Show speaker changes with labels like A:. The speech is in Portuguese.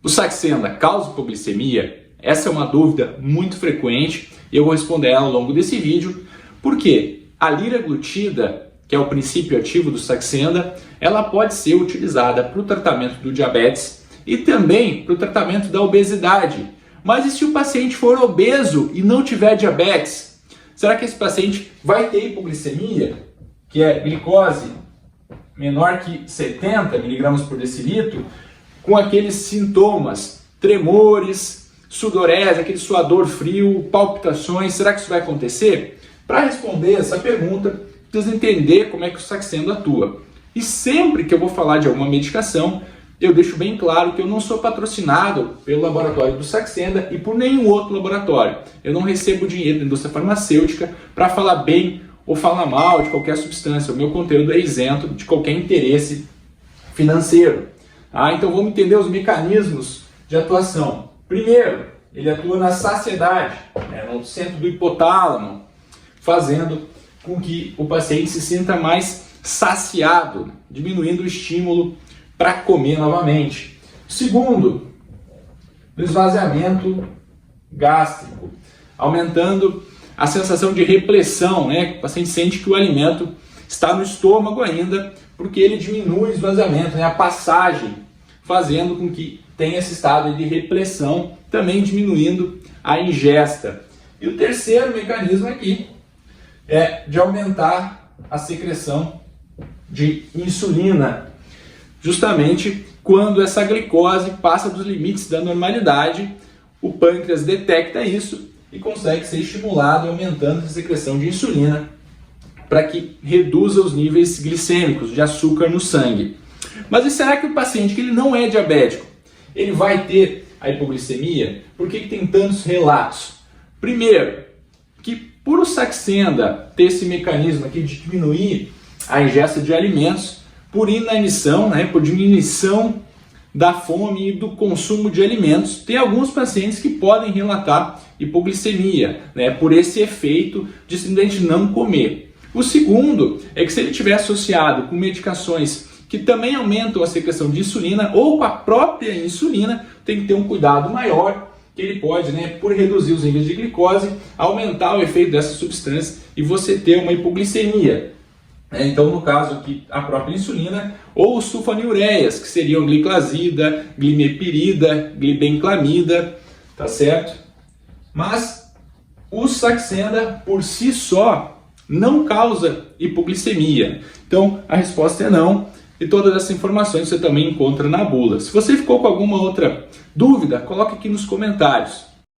A: O Saxenda causa hipoglicemia? Essa é uma dúvida muito frequente e eu vou responder ela ao longo desse vídeo, porque a liraglutida, que é o princípio ativo do Saxenda, ela pode ser utilizada para o tratamento do diabetes e também para o tratamento da obesidade. Mas e se o paciente for obeso e não tiver diabetes? Será que esse paciente vai ter hipoglicemia, que é glicose menor que 70 mg por decilitro, com aqueles sintomas, tremores, sudorese, aquele suador frio, palpitações? Será que isso vai acontecer? Para responder essa pergunta, precisa entender como é que o Saxenda atua. E sempre que eu vou falar de alguma medicação, eu deixo bem claro que eu não sou patrocinado pelo laboratório do Saxenda e por nenhum outro laboratório. Eu não recebo dinheiro da indústria farmacêutica para falar bem ou falar mal de qualquer substância. O meu conteúdo é isento de qualquer interesse financeiro. Então vamos entender os mecanismos de atuação. Primeiro, ele atua na saciedade, no centro do hipotálamo, fazendo com que o paciente se sinta mais saciado, diminuindo o estímulo para comer novamente. Segundo, o esvaziamento gástrico, aumentando a sensação de repressão, O paciente sente que o alimento está no estômago ainda, porque ele diminui o esvaziamento, a passagem, fazendo com que tenha esse estado de repressão, também diminuindo a ingesta. E o terceiro mecanismo aqui é de aumentar a secreção de insulina, justamente quando essa glicose passa dos limites da normalidade, o pâncreas detecta isso e consegue ser estimulado, aumentando a secreção de insulina para que reduza os níveis glicêmicos de açúcar no sangue. Mas e será que o paciente que ele não é diabético, ele vai ter a hipoglicemia? Por que tem tantos relatos? Primeiro, que por o Saxenda ter esse mecanismo aqui de diminuir a ingesta de alimentos, por inanição, por diminuição da fome e do consumo de alimentos, tem alguns pacientes que podem relatar hipoglicemia, por esse efeito de simplesmente não comer. O segundo é que se ele estiver associado com medicações que também aumentam a secreção de insulina ou com a própria insulina, tem que ter um cuidado maior, que ele pode, por reduzir os níveis de glicose, aumentar o efeito dessa substância e você ter uma hipoglicemia. Então, no caso aqui, a própria insulina ou os sulfonilureias, que seriam gliclazida, glimepirida, glibenclamida, tá certo? Mas o Saxenda por si só não causa hipoglicemia. Então, a resposta é não. E todas essas informações você também encontra na bula. Se você ficou com alguma outra dúvida, coloque aqui nos comentários.